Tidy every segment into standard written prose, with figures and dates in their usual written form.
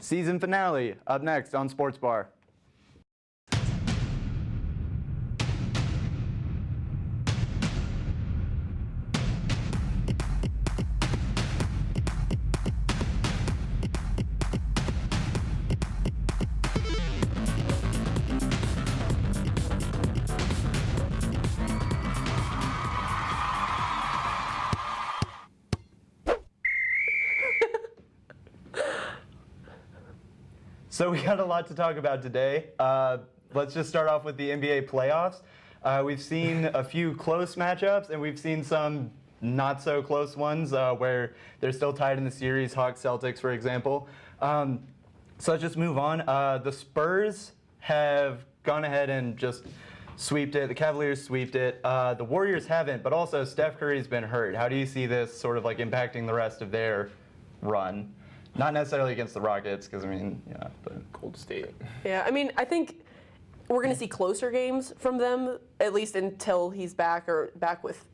season finale up next on SportsBar. So we got a lot to talk about today. Let's just start off with the NBA playoffs. We've seen a few close matchups, and we've seen some not so close ones where they're still tied in the series, Hawks-Celtics, for example. So let's just move on. The Spurs have gone ahead and just sweeped it. The Cavaliers sweeped it. The Warriors haven't, but also Steph Curry's been hurt. How do you see this sort of like impacting the rest of their run? Not necessarily against the Rockets, because, I mean, yeah, but Cold State. Yeah, I mean, I think we're going to see closer games from them, at least until he's back or back with,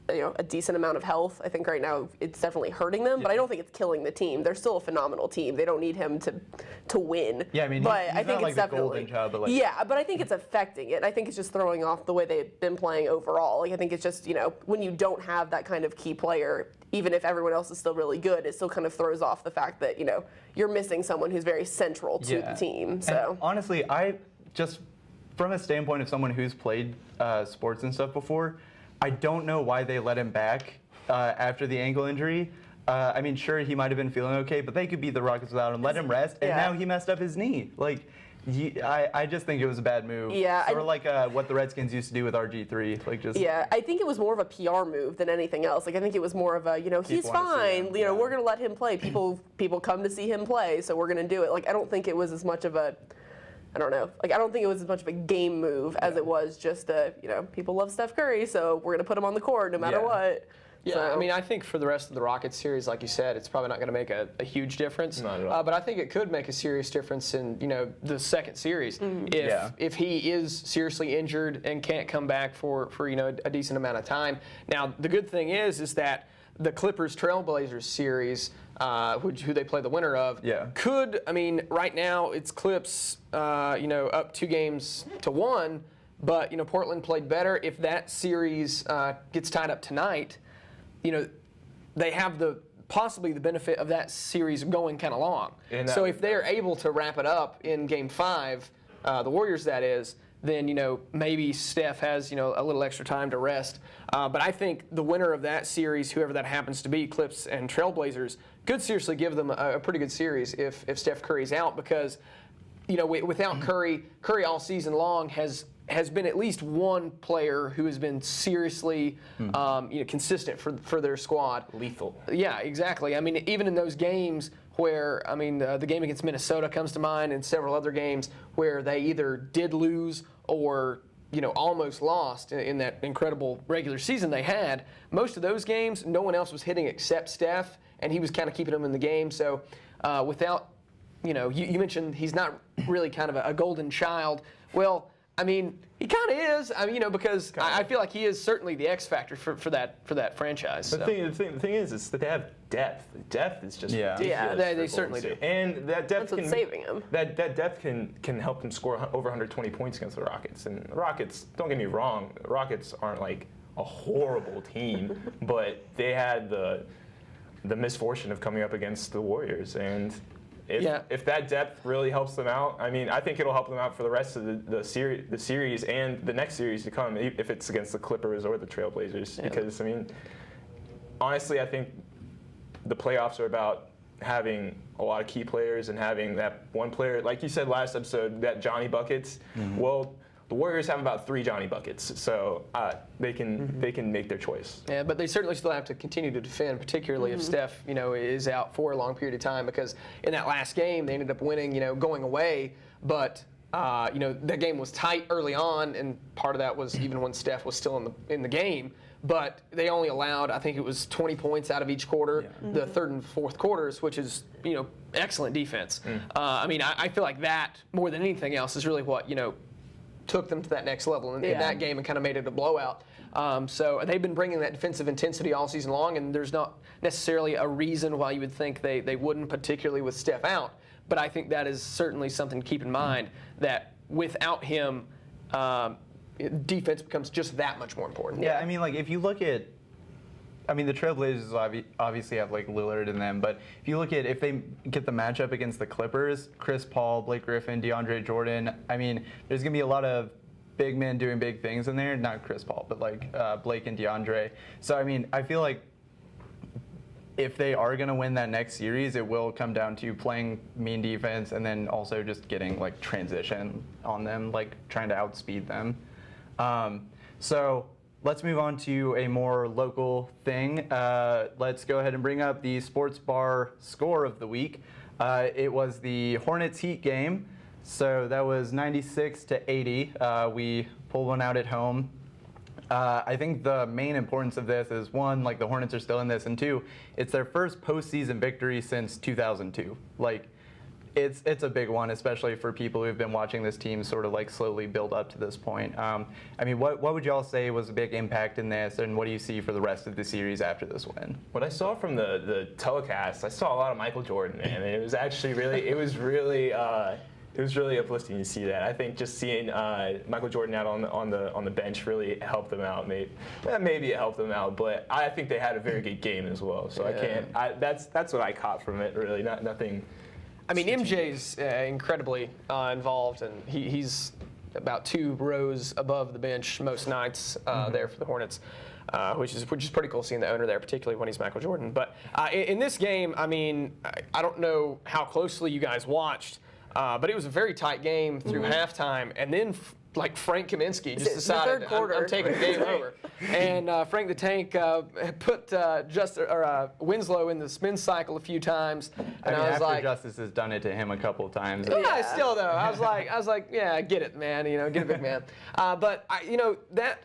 you know, a decent amount of health. I think right now it's definitely hurting them, but I don't think it's killing the team. They're still a phenomenal team. They don't need him to win. Yeah, I mean, but he's I think not it's like the definitely golden child, but like, yeah, but I think it's affecting it. I think it's just throwing off the way they've been playing overall. Like I think it's just, you know, when you don't have that kind of key player, even if everyone else is still really good, it still kind of throws off the fact that, you know, you're missing someone who's very central to the team. So and honestly, I just, from a standpoint of someone who's played sports and stuff before, I don't know why they let him back after the ankle injury. I mean, sure, he might have been feeling okay, but they could beat the Rockets without him. Let him rest, and now he messed up his knee. Like, I just think it was a bad move. Yeah, sort of like what the Redskins used to do with RG3. Like just. Yeah, I think it was more of a PR move than anything else. Like I think it was more of a, you know, he's fine. You know, we're gonna let him play. People come to see him play, so we're gonna do it. Like I don't think it was as much of a, I don't know. Like I don't think it was as much of a game move as it was just a, you know, people love Steph Curry, so we're gonna put him on the court no matter what. Yeah, So. I mean, I think for the rest of the Rockets series, like you said, it's probably not going to make a huge difference. Not at all. But I think it could make a serious difference in, you know, the second series. If he is seriously injured and can't come back for you know, a decent amount of time. Now, the good thing is that the Clippers Trailblazers series, who they play the winner of, could, I mean, right now it's Clips, you know, up 2-1, but, you know, Portland played better. If that series gets tied up tonight, you know, they have possibly the benefit of that series going kind of long. So if they're able to wrap it up in Game 5, the Warriors that is, then, you know, maybe Steph has, you know, a little extra time to rest. But I think the winner of that series, whoever that happens to be, Clips and Trailblazers, could seriously give them a pretty good series if Steph Curry's out, because, you know, without Curry all season long has been at least one player who has been seriously, you know, consistent for their squad. Lethal. Yeah, exactly. I mean, even in those games where, I mean, the game against Minnesota comes to mind, and several other games where they either did lose or, you know, almost lost in that incredible regular season they had. Most of those games, no one else was hitting except Steph, and he was kind of keeping them in the game. So without, you know, you mentioned he's not really kind of a golden child. Well, I mean, he kind of is. I mean, you know, because I feel like he is certainly the X factor for that franchise. The thing is that they have depth. Depth is just ridiculous. Yeah, they certainly do. And that depth That's what's saving him. That depth can help them score over 120 points against the Rockets. And the Rockets, don't get me wrong, the Rockets aren't like a horrible team, but they had the misfortune of coming up against the Warriors. And if that depth really helps them out, I mean, I think it'll help them out for the rest of the series and the next series to come, if it's against the Clippers or the Trailblazers. Because, I mean, honestly, I think the playoffs are about having a lot of key players and having that one player, like you said last episode, that Johnny Buckets. Well, the Warriors have about 3 Johnny Buckets, so they can make their choice. Yeah, but they certainly still have to continue to defend, particularly if Steph, you know, is out for a long period of time, because in that last game they ended up winning, you know, going away, but you know, that game was tight early on, and part of that was even when Steph was still in the game. But they only allowed, I think it was 20 points out of each quarter, the third and fourth quarters, which is, you know, excellent defense. I mean, I feel like that more than anything else is really what, you know, took them to that next level in that game and kind of made it a blowout. So they've been bringing that defensive intensity all season long, and there's not necessarily a reason why you would think they wouldn't, particularly with Steph out. but I think that is certainly something to keep in mind, that without him, defense becomes just that much more important. Yeah, I mean, like, if you look at, I mean, the Trailblazers obviously have, like, Lillard in them, but if you look at, if they get the matchup against the Clippers, Chris Paul, Blake Griffin, DeAndre Jordan, I mean, there's going to be a lot of big men doing big things in there. Not Chris Paul, but, like, Blake and DeAndre. So, I mean, I feel like if they are going to win that next series, it will come down to playing mean defense and then also just getting, like, transition on them, like, trying to outspeed them. So let's move on to a more local thing. Let's go ahead and bring up the SportsBar score of the week. It was the Hornets Heat game. So that was 96-80. We pulled one out at home. I think the main importance of this is, one, like, the Hornets are still in this, and two, it's their first postseason victory since 2002. Like, it's a big one, especially for people who've been watching this team sort of, like, slowly build up to this point. I mean, what would y'all say was a big impact in this, and what do you see for the rest of the series after this win? What I saw from the telecast, I saw a lot of Michael Jordan, man. And it was actually really, it was really uplifting to see that. I think just seeing Michael Jordan out on the bench really helped them out. Maybe it helped them out, but I think they had a very good game as well. So that's what I caught from it. Really, nothing. I mean, MJ's incredibly involved, and he's about 2 rows above the bench most nights there for the Hornets, which is pretty cool seeing the owner there, particularly when he's Michael Jordan. But in this game, I mean, I don't know how closely you guys watched, but it was a very tight game through halftime, and then like Frank Kaminsky just decided I'm taking the game over, and Frank the Tank put Winslow in the spin cycle a few times, and I was like, Justice has done it to him a couple of times. Yeah, still though, I was like, yeah, I get it, man. You know, get a big man. But that.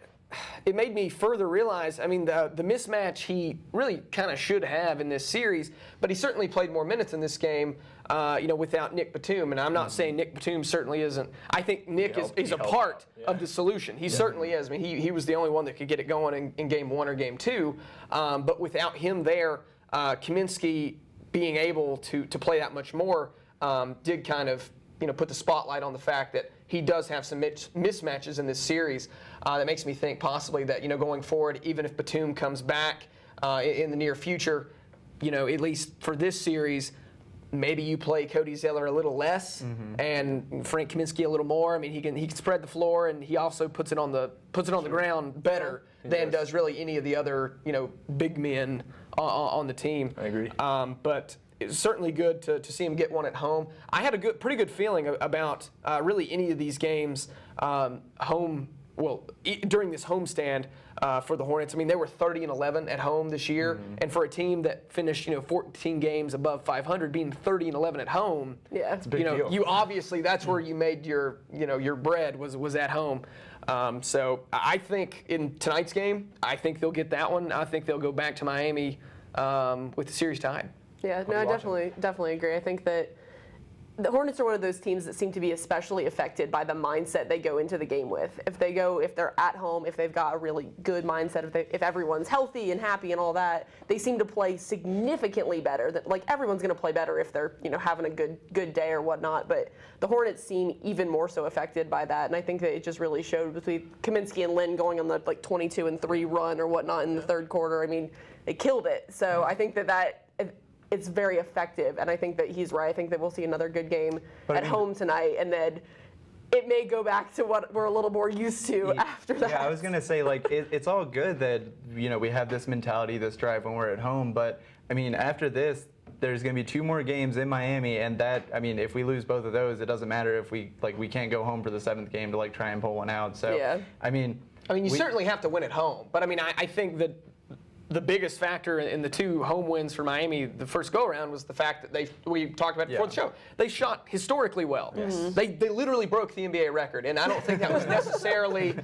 It made me further realize, I mean, the mismatch he really kind of should have in this series, but he certainly played more minutes in this game, without Nick Batum. And I'm not saying Nick Batum certainly isn't. I think Nick is a part of the solution. He certainly is. I mean, he was the only one that could get it going in game 1 or game 2. But without him there, Kaminsky being able to play that much more did kind of put the spotlight on the fact that he does have some mismatches in this series. That makes me think possibly that, going forward, even if Batum comes back in the near future, at least for this series, maybe you play Cody Zeller a little less and Frank Kaminsky a little more. I mean, he can spread the floor, and he also puts it on the ground better than does really any of the other big men on the team. I agree. But it's certainly good to see him get one at home. I had a pretty good feeling about really any of these games during this homestand for the Hornets. I mean, they were 30-11 at home this year, and for a team that finished 14 games above 500, being 30-11 at home, it's a big deal. You obviously that's where you made your bread was at home. So I think in tonight's game, I think they'll get that one. I think they'll go back to Miami with the series tied. Yeah, no, I definitely agree. I think that the Hornets are one of those teams that seem to be especially affected by the mindset they go into the game with. If they're at home, if they've got a really good mindset, if everyone's healthy and happy and all that, they seem to play significantly better. Like, everyone's going to play better if they're having a good day or whatnot. But the Hornets seem even more so affected by that, and I think that it just really showed between Kaminsky and Lynn going on the 22-3 run or whatnot in the third quarter. I mean, they killed it. So I think that it's very effective, and I think that he's right. I think that we'll see another good game at home tonight, and then it may go back to what we're a little more used to after that. Yeah, I was going to say, like, it's all good that, we have this mentality, this drive when we're at home, but, I mean, after this, there's going to be 2 more games in Miami, and that, I mean, if we lose both of those, it doesn't matter if we can't go home for the 7th game to, try and pull one out. So, yeah. I mean, you certainly have to win at home, but, I mean, I think that the biggest factor in the 2 home wins for Miami the first go-around was the fact that we talked about it before the show. They shot historically well. Yes. They literally broke the NBA record, and I don't think that was necessarily,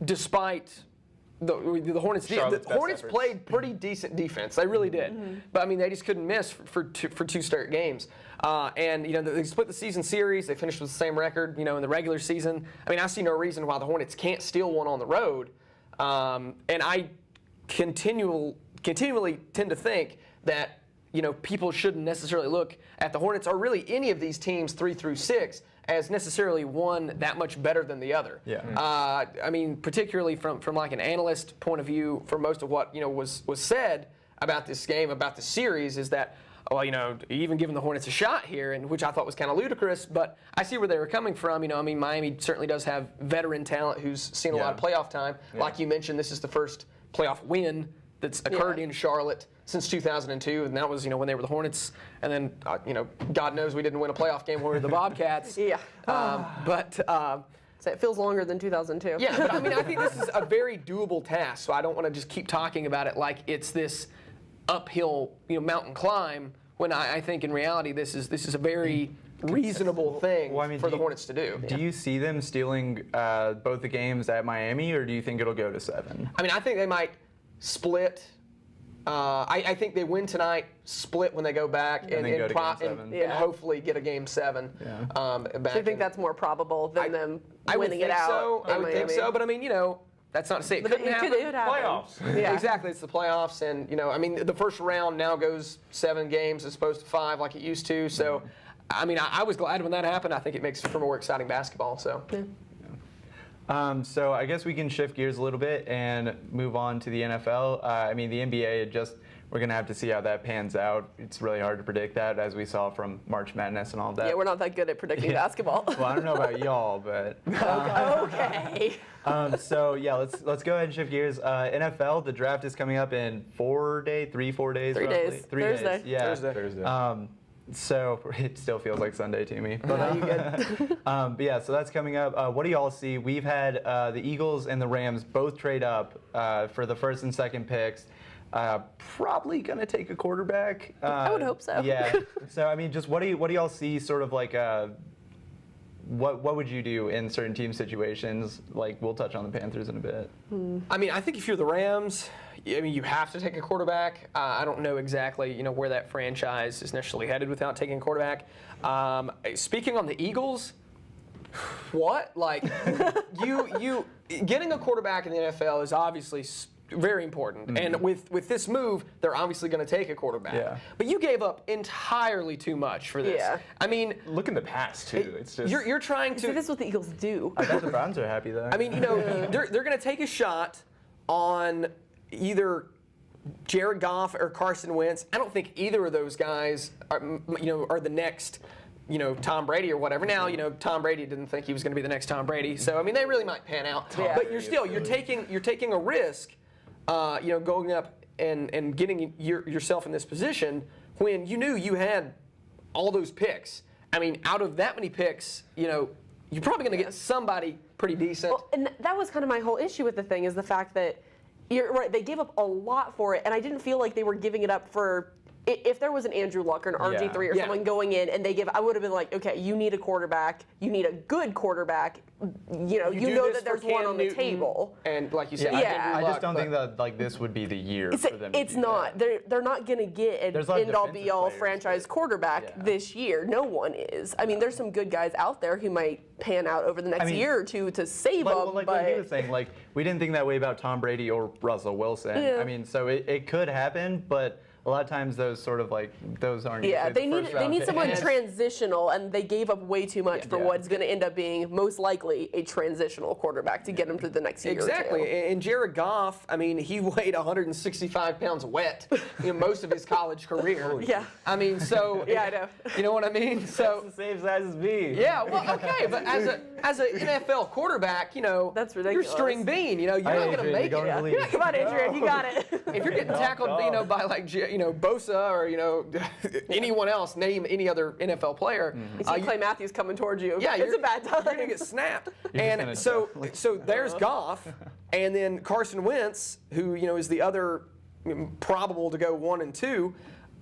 despite the Hornets. The Hornets played pretty decent defense. They really did. But, I mean, they just couldn't miss for 2 straight games. And, they split the season series. They finished with the same record, in the regular season. I mean, I see no reason why the Hornets can't steal one on the road. And I continually tend to think that, people shouldn't necessarily look at the Hornets or really any of these teams 3 through 6 as necessarily one that much better than the other. Yeah. I mean, particularly from like an analyst point of view, for most of what was said about this game, about the series, is that, well, even giving the Hornets a shot here, and which I thought was kind of ludicrous, but I see where they were coming from. I mean, Miami certainly does have veteran talent who's seen a lot of playoff time. Yeah. Like you mentioned, this is the first playoff win that's occurred in Charlotte since 2002, and that was when they were the Hornets, and then God knows we didn't win a playoff game when we were the Bobcats. Yeah. So it feels longer than 2002. Yeah, but I mean, I think this is a very doable task, so I don't want to just keep talking about it like it's this uphill mountain climb, when I think in reality this is a very reasonable thing for the Hornets to do. Do you see them stealing both the games at Miami, or do you think it'll go to 7? I mean, I think they might split. I think they win tonight, split when they go back, and hopefully get a game 7. Yeah. Back. So you think that's more probable than them winning it out? I would think so, but I mean, that's not to say it couldn't happen. It could happen. Playoffs. Yeah. Exactly, it's the playoffs, and I mean, the first round now goes 7 games as opposed to 5 like it used to. So, I mean, I was glad when that happened. I think it makes for more exciting basketball. So. Yeah. So I guess we can shift gears a little bit and move on to the NFL. I mean, the NBA, we're going to have to see how that pans out. It's really hard to predict that, as we saw from March Madness and all that. Yeah, we're not that good at predicting basketball. Well, I don't know about y'all, but... Okay. So, yeah, let's go ahead and shift gears. NFL, the draft is coming up in 4 days, 4 days? 3 roughly. days. 3 Thursday. days. Yeah. Thursday. So it still feels like Sunday to me. But you good? But yeah, so that's coming up. What do y'all see? We've had the Eagles and the Rams both trade up for the first and second picks. Probably going to take a quarterback. I would hope so. Yeah. So I mean, just what do y'all see? Sort of like what would you do in certain team situations? Like, we'll touch on the Panthers in a bit. I mean, I think if you're the Rams, I mean, you have to take a quarterback. I don't know exactly, where that franchise is necessarily headed without taking a quarterback. Speaking on the Eagles, what? Like, you getting a quarterback in the NFL is obviously very important. Mm-hmm. And with this move, they're obviously going to take a quarterback. Yeah. But you gave up entirely too much for this. Yeah. I mean, look in the past too. It's just you're trying to. So this is what the Eagles do. I bet the Browns are happy though. I mean, they're going to take a shot on either Jared Goff or Carson Wentz. I don't think either of those guys are the next, Tom Brady or whatever. Now, Tom Brady didn't think he was going to be the next Tom Brady. So, I mean, they really might pan out. Yeah. But you're taking a risk, going up and getting yourself in this position when you knew you had all those picks. I mean, out of that many picks, you're probably going to get somebody pretty decent. Well, and that was kind of my whole issue with the thing, is the fact that you're right. They gave up a lot for it, and I didn't feel like they were giving it up for. If there was an Andrew Luck or an RG3 or someone going in and I would have been like, okay, you need a quarterback. You need a good quarterback. You know that there's one on the table. And like you said, I just don't think that this would be the year for them. It's not. They're not going to get an end-all be-all franchise quarterback this year. No one is. I mean, there's some good guys out there who might pan out over the next year or two to save them. Like what he was saying, we didn't think that way about Tom Brady or Russell Wilson. Yeah. I mean, so it could happen, but a lot of times those sort of those aren't. Yeah, they need someone picks. transitional, and they gave up way too much for what's going to end up being most likely a transitional quarterback to get him to the next year. Exactly, or two. And Jared Goff, I mean, he weighed 165 pounds wet most of his college career. Yeah. I mean, so yeah, I know. You know what I mean? So that's the same size as me. Yeah, well, okay, but as an NFL quarterback, that's ridiculous. You're string bean. You're not going to make it. Come on, Adrian, you got it. If you're getting tackled, by like Bosa or anyone else, name any other NFL player. You see Clay Matthews coming towards you. Yeah, it's a bad time. You're gonna get snapped. And so there's Goff, and then Carson Wentz, who is the other probable to go 1 and 2.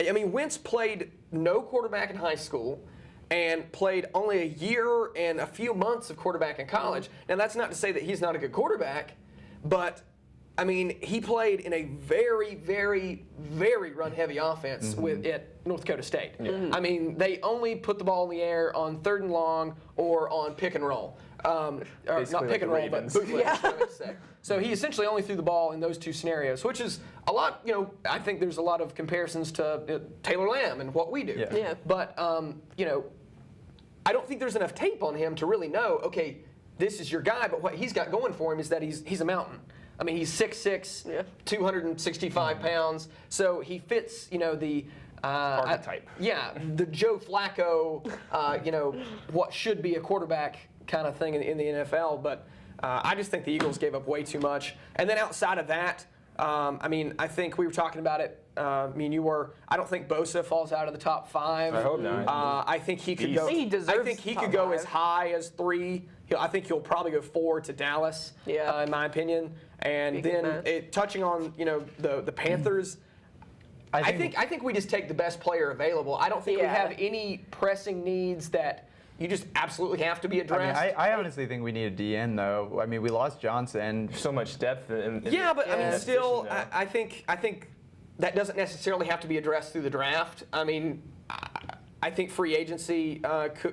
I mean, Wentz played no quarterback in high school and played only a year and a few months of quarterback in college. Now, that's not to say that he's not a good quarterback, but I mean, he played in a very, very, very run-heavy offense at North Dakota State. I mean, they only put the ball in the air on 3rd and long or on pick and roll. or Basically not like pick and the roll, but Ravens. bootleg. That's what I meant to say. So he essentially only threw the ball in those two scenarios, which is a lot. I think there's a lot of comparisons to Taylor Lamb and what we do. Yeah. But I don't think there's enough tape on him to really know. Okay, this is your guy, but what he's got going for him is that he's a mountain. I mean, he's 6'6", 265 pounds, so he fits, the Archetype. the Joe Flacco, what should be a quarterback kind of thing in the NFL. But I just think the Eagles gave up way too much. And then outside of that, I think we were talking about it. You were. I don't think Bosa falls out of the top 5. I hope not. I think he could Beast. go. He deserves I think he top could go 5. as high as 3. I think he'll probably go 4 to Dallas. Yeah. In my opinion. And Big then match. touching on the Panthers. I think we just take the best player available. I don't think we have any pressing needs that you just absolutely have to be addressed. I honestly think we need a DN though. I mean, we lost Johnson. So much depth in Yeah, but I mean, that still, position, I think that doesn't necessarily have to be addressed through the draft. I mean, I think free agency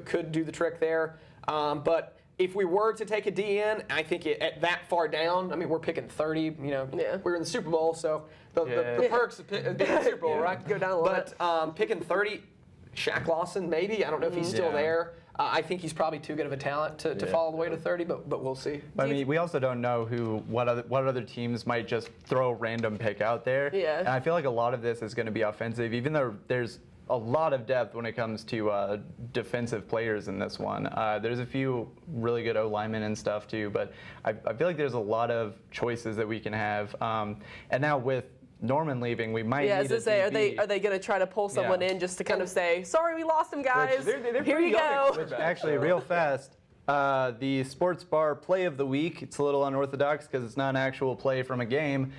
could do the trick there. But if we were to take a DN, I think at that far down, I mean, we're picking 30. We're in the Super Bowl, so the perks of being in the Super Bowl, right? Go down a lot. But picking 30, Shaq Lawson, maybe. I don't know if he's still Yeah. there. I think he's probably too good of a talent to fall all the way to 30, but we'll see. I mean, we also don't know what other teams might just throw a random pick out there. Yeah. And I feel like a lot of this is going to be offensive, even though there's a lot of depth when it comes to defensive players in this one. There's a few really good O-linemen and stuff too, but I feel like there's a lot of choices that we can have. And now with Norman leaving, we might need to a say, DB. are they going to try to pull someone in just to kind of say, sorry, we lost him, guys. they're Here pretty you young at go. quarterback. Actually, real fast, the SportsBar play of the week, it's a little unorthodox because it's not an actual play from a game,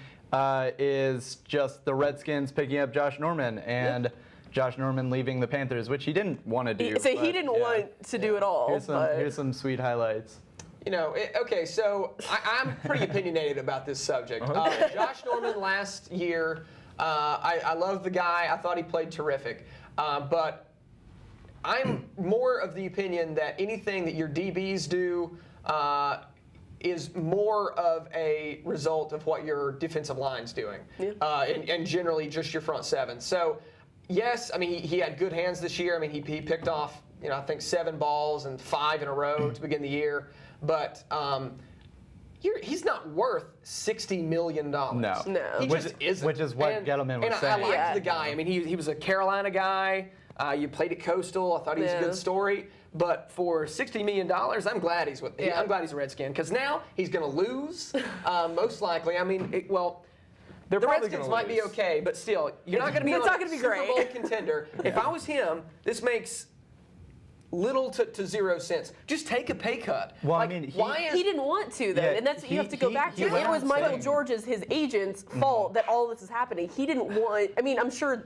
is just the Redskins picking up Josh Norman and Josh Norman leaving the Panthers, which he didn't want to do. He but, didn't yeah. want to do it all. Here's some sweet highlights. Okay, so I'm pretty opinionated about this subject. Josh Norman last year, I love the guy. I thought he played terrific. But I'm more of the opinion that anything that your DBs do is more of a result of what your defensive line's doing. And generally just your front seven. So, yes, I mean, he had good hands this year. I mean, he picked off, I think 7 balls and 5 in a row to begin the year. But he's not worth $60 million. No. He Which- just isn't. which is what Gettleman was and saying. I liked Yeah. the guy. I mean, he was a Carolina guy. You played at Coastal. I thought he was a good story. But for $60 million, I'm glad he's I'm glad he's a Redskin because now he's going to lose, most likely. I mean, the probably Redskins gonna might be lose. okay, but still, you're not going to be It's on not a gonna be Super great. Bowl contender. If I was him, this makes little to 0 sense. Just take a pay cut. Well, like, I mean, He didn't want to, then, Yeah, and that's what you have to go back to. he went It was on Michael saying- George's, his agent's fault that all this is happening. He didn't want. I mean, I'm sure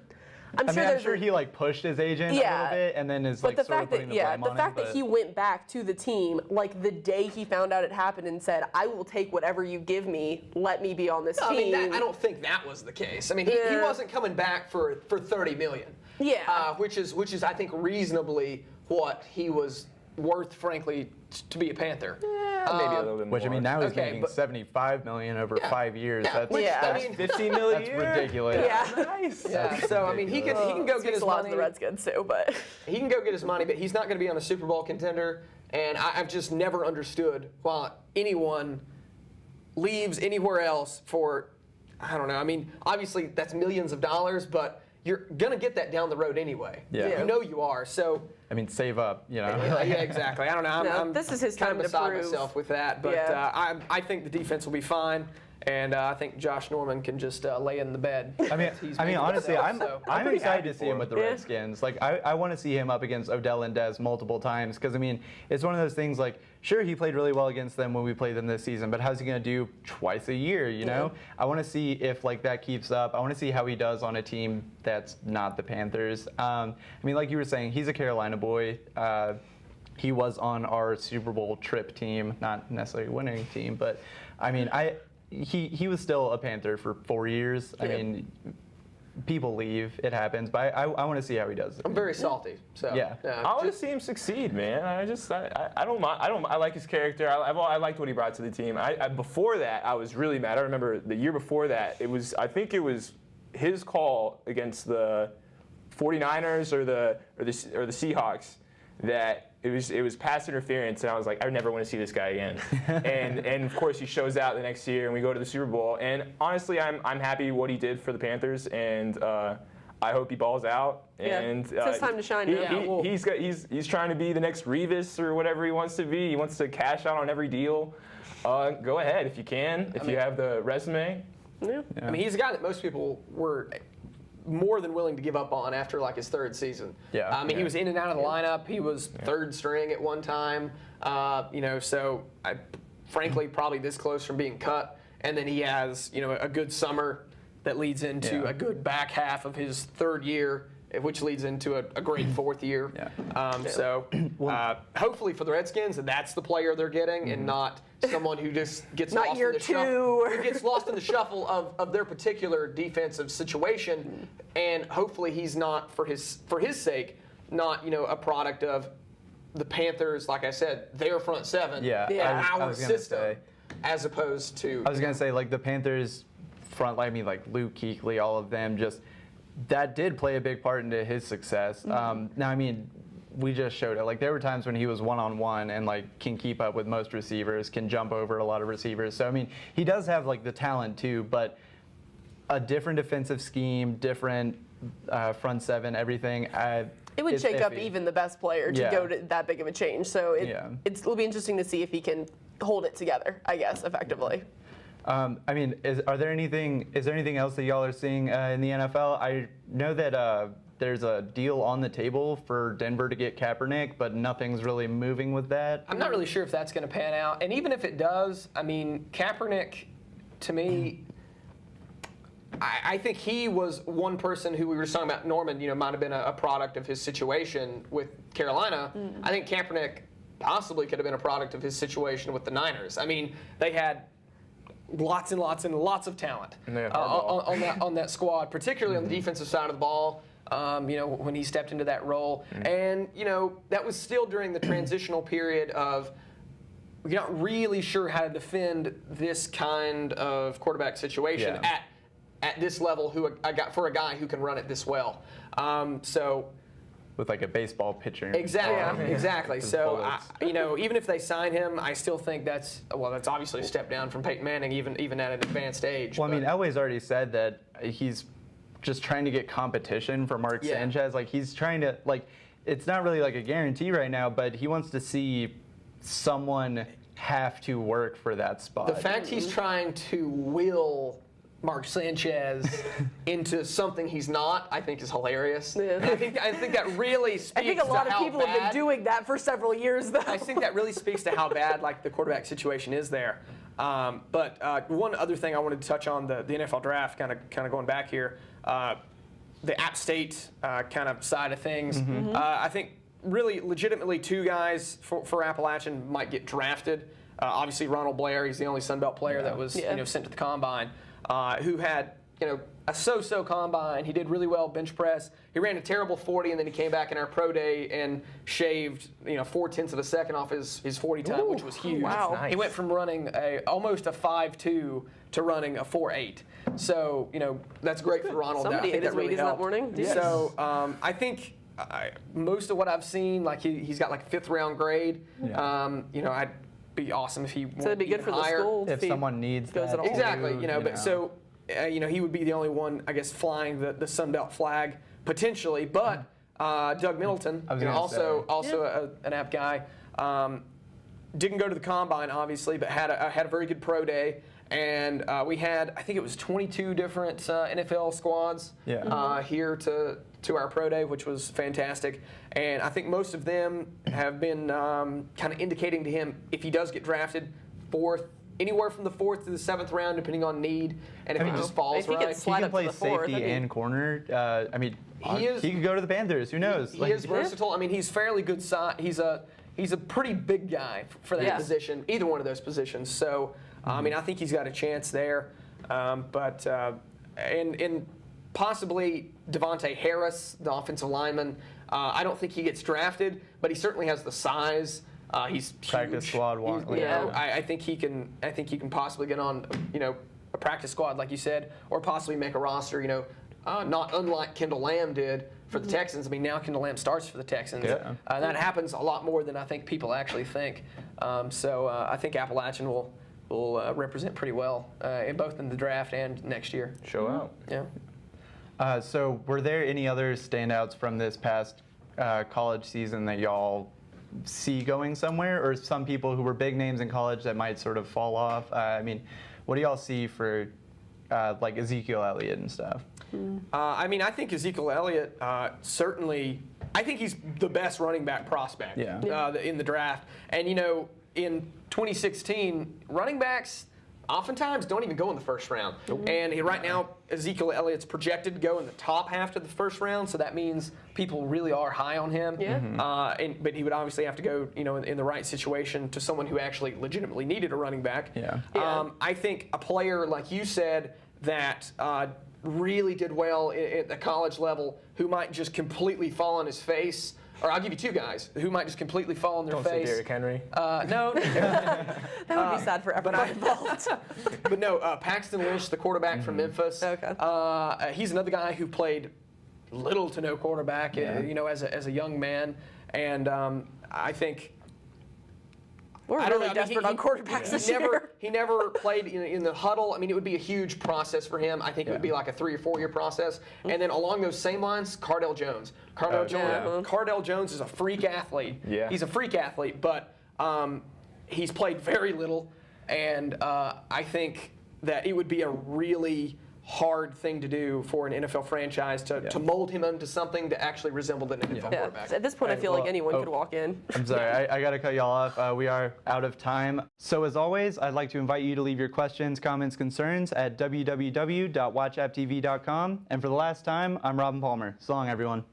he like pushed his agent a little bit, and then is like But the sort of fact putting that the blame on him. that he went back to the team like the day he found out it happened and said, "I will take whatever you give me. Let me be on this No, I team." mean, I don't think that was the case. I mean, he wasn't coming back for $30 million. Yeah. Which is I think reasonably what he was worth, frankly, to be a Panther. Maybe a little bit more. Which I mean, now he's Okay, making but- $75 million over 5 years. That's I mean, 15 million. that's ridiculous. Yeah. Nice. yeah, so I mean, he can go get Speaks his a lot to money. the Redskins too, but He can go get his money, but he's not going to be on a Super Bowl contender. And I've just never understood why anyone leaves anywhere else for, I don't know. I mean, obviously that's millions of dollars, but you're going to get that down the road anyway. Yeah. You know you are. So, I mean, save up, yeah, exactly. I don't know. No, I'm this is his kind time of to beside prove. myself with that. But Yeah. I think the defense will be fine. And I think Josh Norman can just lay in the bed. I mean, He's making honestly, himself, so. I'm pretty excited happy to see for him him. with the Yeah. Redskins. Like, I want to see him up against Odell and Dez multiple times because, I mean, it's one of those things like, sure, he played really well against them when we played them this season, but how's he going to do twice a year, you know? I want to see if, like, that keeps up. I want to see how he does on a team that's not the Panthers. I mean, like you were saying, he's a Carolina boy. He was on our Super Bowl trip team, not necessarily winning team, but, I mean, he was still a Panther for 4 years. I mean, people leave. It happens. But I want to see how he does. I'm very salty. So Yeah. I want to see him succeed, man. I don't mind. I like his character. I liked what he brought to the team. Before that, I was really mad. I remember the year before that. I think it was his call against the 49ers or the Seahawks that it was pass interference, and I was like, I never want to see this guy again. and of course he shows out the next year, and we go to the Super Bowl. And honestly, I'm happy what he did for the Panthers, and I hope he balls out. Yeah. And it's his time to shine now. He's trying to be the next Revis or whatever he wants to be. He wants to cash out on every deal. Go ahead if you can. If you have the resume. Yeah. I mean, he's a guy that most people were more than willing to give up on after like his third season. Yeah. I mean, he was in and out of the lineup. He was third string at one time. So frankly, probably this close from being cut. And then he has, a good summer that leads into a good back half of his third year, which leads into a great fourth year. So hopefully for the Redskins, that's the player they're getting, and not someone who just gets Not lost year in the two. shuffle. Who gets lost in the shuffle of their particular defensive situation, and hopefully he's not, for his sake, not a product of the Panthers. Like I said, their front seven, our system, as opposed to. I was gonna say, like, the Panthers front line, like Luke Kuechly, all of them, just that did play a big part into his success. Now, I mean, we just showed it. Like, there were times when he was one-on-one and like can keep up with most receivers, can jump over a lot of receivers. So I mean, he does have like the talent too, but a different defensive scheme, different front seven, everything. It would shake up iffy. even the best player to go to that big of a change. So it'll be interesting to see if he can hold it together, I guess, effectively. I mean, is there anything else that y'all are seeing in the NFL? I know that there's a deal on the table for Denver to get Kaepernick, but nothing's really moving with that. I'm not really sure if that's going to pan out. And even if it does, I mean, Kaepernick, to me, I think he was one person who we were talking about, Norman, might have been a product of his situation with Carolina. I think Kaepernick possibly could have been a product of his situation with the Niners. I mean, they had lots and lots and lots of talent on that squad, particularly on the defensive side of the ball. When he stepped into that role, and that was still during the transitional period of you're not really sure how to defend this kind of quarterback situation at this level. For a guy who can run it this well, with like a baseball pitcher. Exactly. So even if they sign him, I still think that's obviously a step down from Peyton Manning, even at an advanced age. Well, I mean, Elway's already said that he's just trying to get competition for Mark Sanchez. Like, he's trying to, like, it's not really like a guarantee right now, but he wants to see someone have to work for that spot. The fact he's trying to will Mark Sanchez into something he's not, I think, is hilarious. Yeah. I think that really speaks to how bad. I think a lot of people have been doing that for several years, though. I think that really speaks to how bad the quarterback situation is there. But one other thing I wanted to touch on the NFL draft, kind of going back here, the App State kind of side of things. I think really legitimately two guys for Appalachian might get drafted. Obviously Ronald Blair, he's the only Sun Belt player that was sent to the combine, who had a so-so combine. He did really well bench press. He ran a terrible 40, and then he came back in our pro day and shaved 0.4 of a second off his 40 time, which was huge. Wow. Nice. He went from running almost a 5.2 to running a 4.8. So that's great for Ronald. Somebody I think ate his that really Wheaties that helped. morning. Yes. So I think most of what I've seen, like he's got like a 5th round grade. I'd be awesome if he went So it'd be good for the higher. school if he someone needs goes that. at all. Exactly, too, but so he would be the only one, I guess, flying the Sun Belt flag potentially. But Doug Middleton, also an app guy, didn't go to the combine obviously, but had a very good pro day. And we had, I think it was 22 different NFL squads here to our pro day, which was fantastic. And I think most of them have been kind of indicating to him, if he does get drafted, anywhere from the 4th to the 7th round, depending on need, and if he just falls if he right. gets He can up to play the 4th, safety and corner. I mean, he could go to the Panthers. Who knows? He is versatile. I mean, he's fairly good size. He's a pretty big guy for that position, either one of those positions. So, I mean, I think he's got a chance there. And possibly Devontae Harris, the offensive lineman. I don't think he gets drafted, but he certainly has the size. He's Practice huge. squad. I think he can. I think he can possibly get on, a practice squad, like you said, or possibly make a roster. Not unlike Kendall Lamb did for the Texans. I mean, now Kendall Lamb starts for the Texans. Yeah. That happens a lot more than I think people actually think. So I think Appalachian will represent pretty well in both in the draft and next year. Show out. Yeah. So were there any other standouts from this past college season that y'all see going somewhere, or some people who were big names in college that might sort of fall off? I mean, what do y'all see for like Ezekiel Elliott and stuff? I think Ezekiel Elliott certainly. I think he's the best running back prospect in the draft. And in 2016, running backs oftentimes don't even go in the first round. And right now, Ezekiel Elliott's projected to go in the top half of the first round, so that means people really are high on him. Yeah. But he would obviously have to go, in the right situation to someone who actually legitimately needed a running back. I think a player like you said that really did well at the college level, who might just completely fall on his face. Or I'll give you two guys who might just completely fall on their face. Don't say Derrick Henry. No. That would be sad for everyone involved. But no, Paxton Lynch, the quarterback from Memphis. Okay. He's another guy who played little to no quarterback, as a young man, and I think. We're really desperate on quarterbacks this year. He never played in the huddle. I mean, it would be a huge process for him. I think it would be like a 3 or 4 year process. And then along those same lines, Cardell Jones. Cardell Jones is a freak athlete. Yeah. He's a freak athlete, but he's played very little. And I think that it would be a really hard thing to do for an NFL franchise to mold him into something to actually resemble an NFL quarterback. At this point, I feel like anyone could walk in. I'm sorry, I got to cut y'all off. We are out of time. So as always, I'd like to invite you to leave your questions, comments, concerns at www.watchapptv.com. And for the last time, I'm Robin Palmer. So long, everyone.